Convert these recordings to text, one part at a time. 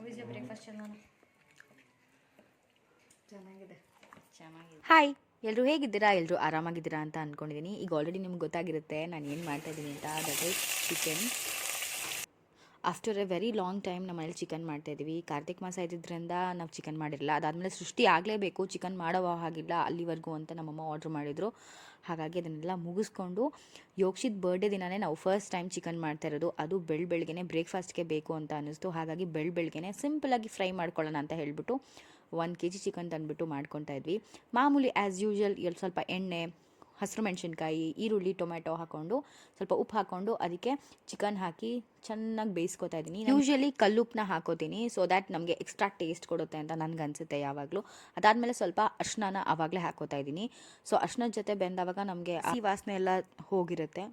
Breakfast ಚೆನ್ನಾಗಿದೆ. Hi, ಎಲ್ಲರೂ ಹೇಗಿದ್ದೀರಾ? ಎಲ್ಲರೂ ಆರಾಮಾಗಿದ್ದೀರಾ ಅಂತ ಅಂದ್ಕೊಂಡಿದ್ದೀನಿ. ಈಗ ಆಲ್ರೆಡಿ ನಿಮ್ಗೆ ಗೊತ್ತಾಗಿರುತ್ತೆ ನಾನು ಏನು ಮಾಡ್ತಾಯಿದ್ದೀನಿ ಅಂತ. That is chicken. After a very long time ನಮ್ಮ ಮನೇಲಿ ಚಿಕನ್ ಮಾಡ್ತಾಯಿದ್ದೀವಿ. ಕಾರ್ತಿಕ್ ಮಾಸ ಇದ್ದಿದ್ದರಿಂದ ನಾವು ಚಿಕನ್ ಮಾಡಿರಲಿಲ್ಲ. ಅದಾದಮೇಲೆ ಸೃಷ್ಟಿ ಆಗಲೇಬೇಕು, ಚಿಕನ್ ಮಾಡೋ ಹಾಗಿಲ್ಲ ಅಲ್ಲಿವರೆಗೂ ಅಂತ ನಮ್ಮಮ್ಮ ಆರ್ಡ್ರ್ ಮಾಡಿದರು. ಹಾಗಾಗಿ ಅದನ್ನೆಲ್ಲ ಮುಗಿಸ್ಕೊಂಡು ಯೋಕ್ಷಿತ್ ಬರ್ಡೇ ದಿನವೇ ನಾವು ಫಸ್ಟ್ ಟೈಮ್ ಚಿಕನ್ ಮಾಡ್ತಾ ಇರೋದು. ಅದು ಬೆಳಗ್ಗೆನೇ ಬ್ರೇಕ್ಫಾಸ್ಟ್ಗೆ ಬೇಕು ಅಂತ ಅನ್ನಿಸ್ತು. ಹಾಗಾಗಿ ಬೆಳಗ್ಗೆನೇ ಸಿಂಪಲಾಗಿ ಫ್ರೈ ಮಾಡ್ಕೊಳ್ಳೋಣ ಅಂತ ಹೇಳಿಬಿಟ್ಟು 1 kg ಚಿಕನ್ ತಂದುಬಿಟ್ಟು ಮಾಡ್ಕೊತಾ ಇದ್ವಿ. ಮಾಮೂಲಿ ಆ್ಯಸ್ ಯೂಶ್ವಲ್ ಸ್ವಲ್ಪ ಎಣ್ಣೆ, ಹಸಿರು ಮೆಣಸಿನ್ಕಾಯಿ, ಈರುಳ್ಳಿ, ಟೊಮೆಟೊ ಹಾಕ್ಕೊಂಡು ಸ್ವಲ್ಪ ಉಪ್ಪು ಹಾಕ್ಕೊಂಡು ಅದಕ್ಕೆ ಚಿಕನ್ ಹಾಕಿ ಚೆನ್ನಾಗಿ ಬೇಯಿಸ್ಕೊತಾ ಇದ್ದೀನಿ. ಯೂಶ್ವಲಿ ಕಲ್ಲುಪ್ಪನ್ನ ಹಾಕೋತೀನಿ, ಸೊ ದ್ಯಾಟ್ ನಮಗೆ ಎಕ್ಸ್ಟ್ರಾ ಟೇಸ್ಟ್ ಕೊಡುತ್ತೆ ಅಂತ ನನಗನ್ಸುತ್ತೆ ಯಾವಾಗಲೂ. ಅದಾದಮೇಲೆ ಸ್ವಲ್ಪ ಅರ್ಶಿನ ಆವಾಗಲೇ ಹಾಕೋತಾ ಇದ್ದೀನಿ. ಸೊ ಅರ್ಶಿನದ ಜೊತೆ ಬೆಂದವಾಗ ನಮಗೆ ಈ ವಾಸನೆ ಎಲ್ಲ ಹೋಗಿರುತ್ತೆ.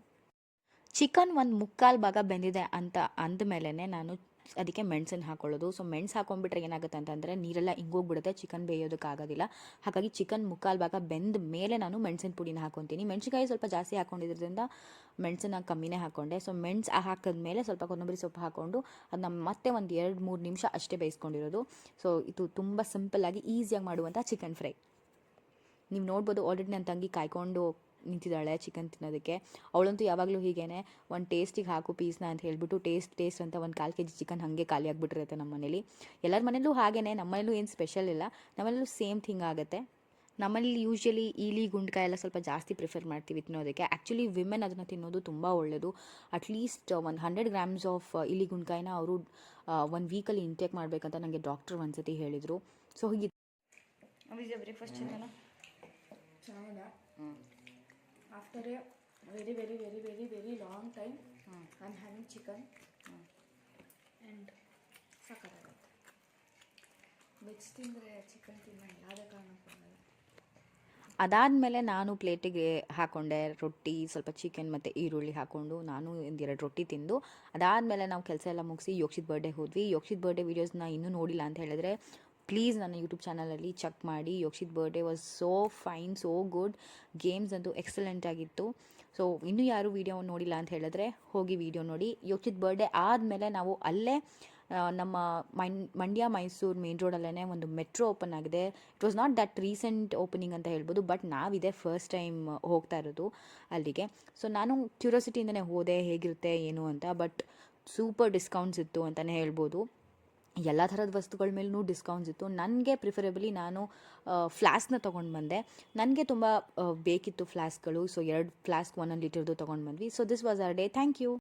ಚಿಕನ್ 1/4 ಭಾಗ ಬೆಂದಿದೆ ಅಂತ ಅಂದಮೇಲೆ ನಾನು ಅದಕ್ಕೆ ಮೆಣಸನ್ನು ಹಾಕೊಳ್ಳೋದು. ಸೊ ಮೆಣಸು ಹಾಕೊಂಡ್ಬಿಟ್ರೆ ಏನಾಗುತ್ತೆ ಅಂತಂದರೆ ನೀರೆಲ್ಲ ಹಿಂಗೋಗ್ಬಿಡುತ್ತೆ, ಚಿಕನ್ ಬೇಯೋದಕ್ಕಾಗೋದಿಲ್ಲ. ಹಾಗಾಗಿ ಚಿಕನ್ 1/4 ಭಾಗ ಬೆಂದ ಮೇಲೆ ನಾನು ಮೆಣಸಿನ ಪುಡಿನ ಹಾಕೊತೀನಿ. ಮೆಣಸಿನಕಾಯಿ ಸ್ವಲ್ಪ ಜಾಸ್ತಿ ಹಾಕ್ಕೊಂಡಿದ್ದರಿಂದ ಮೆಣಸನ್ನ ಕಮ್ಮಿನೇ ಹಾಕ್ಕೊಂಡೆ. ಸೊ ಮೆಣಸು ಹಾಕಿದ್ಮೇಲೆ ಸ್ವಲ್ಪ ಕೊತ್ತಂಬರಿ ಸೊಪ್ಪು ಹಾಕ್ಕೊಂಡು ಅದನ್ನ ಮತ್ತೆ ಒಂದು 2-3 ನಿಮಿಷ ಅಷ್ಟೇ ಬೇಯಿಸ್ಕೊಂಡಿರೋದು. ಸೊ ಇದು ತುಂಬ ಸಿಂಪಲ್ಲಾಗಿ ಈಸಿಯಾಗಿ ಮಾಡುವಂಥ ಚಿಕನ್ ಫ್ರೈ. ನೀವು ನೋಡ್ಬೋದು, ಆಲ್ರೆಡಿ ನನ್ನ ತಂಗಿ ಕಾಯ್ಕೊಂಡು ನಿಂತಿದ್ದಾಳೆ ಚಿಕನ್ ತಿನ್ನೋದಕ್ಕೆ. ಅವಳಂತೂ ಯಾವಾಗಲೂ ಹೀಗೇ ಒಂದು ಟೇಸ್ಟಿಗೆ ಹಾಕು ಪೀಸ್ನ ಅಂತ ಹೇಳ್ಬಿಟ್ಟು ಟೇಸ್ಟ್ ಅಂತ 1/4 kg ಚಿಕನ್ ಹಾಗೆ ಖಾಲಿ ಆಗಿಬಿಟ್ಟಿರುತ್ತೆ ನಮ್ಮ ಮನೇಲಿ. ಎಲ್ಲರ ಮನೇಲೂ ಹಾಗೇ, ನಮ್ಮ ಮನೇಲೂ ಏನು ಸ್ಪೆಷಲ್ ಇಲ್ಲ, ನಮ್ಮನೇಲೂ ಸೇಮ್ ಥಿಂಗ್ ಆಗುತ್ತೆ. ನಮ್ಮಲ್ಲಿ ಯೂಶ್ವಲಿ ಈಲಿ ಗುಂಡ್ಕಾಯಿ ಎಲ್ಲ ಸ್ವಲ್ಪ ಜಾಸ್ತಿ ಪ್ರಿಫರ್ ಮಾಡ್ತೀವಿ ತಿನ್ನೋದಕ್ಕೆ. ಆ್ಯಕ್ಚುಲಿ ವಿಮೆನ್ ಅದನ್ನು ತಿನ್ನೋದು ತುಂಬ ಒಳ್ಳೆಯದು. ಅಟ್ಲೀಸ್ಟ್ 100 grams ಆಫ್ ಇಲಿ ಗುಂಡ್ಕಾಯಿನ ಅವರು 1 ವೀಕಲ್ಲಿ ಇಂಟೇಕ್ ಮಾಡಬೇಕಂತ ನನಗೆ ಡಾಕ್ಟ್ರ್ ಒಂದ್ಸತಿ ಹೇಳಿದರು. ಸೊ ಹೀಗೆ ಬ್ರೇಕ್ಫಾಸ್ಟ್ ಚೆನ್ನಾಗಿದೆ. After a very very very very very long time I am having chicken and ಸಕ್ಕತ್ತಾಗುತ್ತೆ. ವೆಜ್ ತಿಂದರೆ ಚಿಕನ್ ತಿನ್ನೋ ಯಾವುದೇ ಕಾರಣಕ್ಕೂ ಆಗಲ್ಲ. ಅದಾದಮೇಲೆ ನಾನು ಪ್ಲೇಟಿಗೆ ಹಾಕ್ಕೊಂಡೆ ರೊಟ್ಟಿ, ಸ್ವಲ್ಪ ಚಿಕನ್ ಮತ್ತು ಈರುಳ್ಳಿ ಹಾಕ್ಕೊಂಡು ನಾನು 2 ರೊಟ್ಟಿ ತಿಂದು ಅದಾದಮೇಲೆ ನಾವು ಕೆಲಸ ಎಲ್ಲ ಮುಗಿಸಿ ಯೋಕ್ಷಿತ್ ಬರ್ಡೇ ಹೋದ್ವಿ. ಯೋಕ್ಷಿತ್ ಬರ್ಡೇ ವೀಡಿಯೋಸ್ನ ಇನ್ನೂ ನೋಡಿಲ್ಲ ಅಂತ ಹೇಳಿದ್ರೆ ಪ್ಲೀಸ್ ನನ್ನ ಯೂಟ್ಯೂಬ್ ಚಾನಲಲ್ಲಿ ಚೆಕ್ ಮಾಡಿ. Yokshith birthday was so fine, so good. Games ಅಂತೂ ಎಕ್ಸಲೆಂಟ್ ಆಗಿತ್ತು. ಸೊ ಇನ್ನೂ ಯಾರು ವೀಡಿಯೋ ನೋಡಿಲ್ಲ ಅಂತ ಹೇಳಿದ್ರೆ ಹೋಗಿ ವೀಡಿಯೋ ನೋಡಿ. ಯೋಕ್ಷಿತ್ ಬರ್ಡೇ ಆದಮೇಲೆ ನಾವು ಅಲ್ಲೇ ನಮ್ಮ ಮಂಡ್ಯ ಮೈಸೂರು ಮೇನ್ ರೋಡಲ್ಲೇ ಒಂದು ಮೆಟ್ರೋ ಓಪನ್ ಆಗಿದೆ. It was not that recent opening ಅಂತ ಹೇಳ್ಬೋದು, ಬಟ್ ನಾವಿದೆ ಫಸ್ಟ್ ಟೈಮ್ ಹೋಗ್ತಾ ಇರೋದು ಅಲ್ಲಿಗೆ. ಸೊ ನಾನು ಕ್ಯೂರಿಯಾಸಿಟಿಯಿಂದನೇ ಹೋದೆ ಹೇಗಿರುತ್ತೆ ಏನು ಅಂತ. ಬಟ್ ಸೂಪರ್ ಡಿಸ್ಕೌಂಟ್ಸ್ ಇತ್ತು ಅಂತಲೇ ಹೇಳ್ಬೋದು. ಎಲ್ಲ ಥರದ ವಸ್ತುಗಳ ಮೇಲೂ ಡಿಸ್ಕೌಂಟ್ಸ್ ಇತ್ತು. ನನಗೆ ಪ್ರಿಫರೇಬಲಿ ನಾನು ಫ್ಲಾಸ್ಕ್ನ ತೊಗೊಂಡು ಬಂದೆ. ನನಗೆ ತುಂಬ ಬೇಕಿತ್ತು ಫ್ಲಾಸ್ಕ್ಗಳು. ಸೊ 2 ಫ್ಲಾಸ್ಕ್ 1 ಲೀಟರ್ದು ತೊಗೊಂಡು ಬಂದ್ವಿ. So this was our day. Thank you.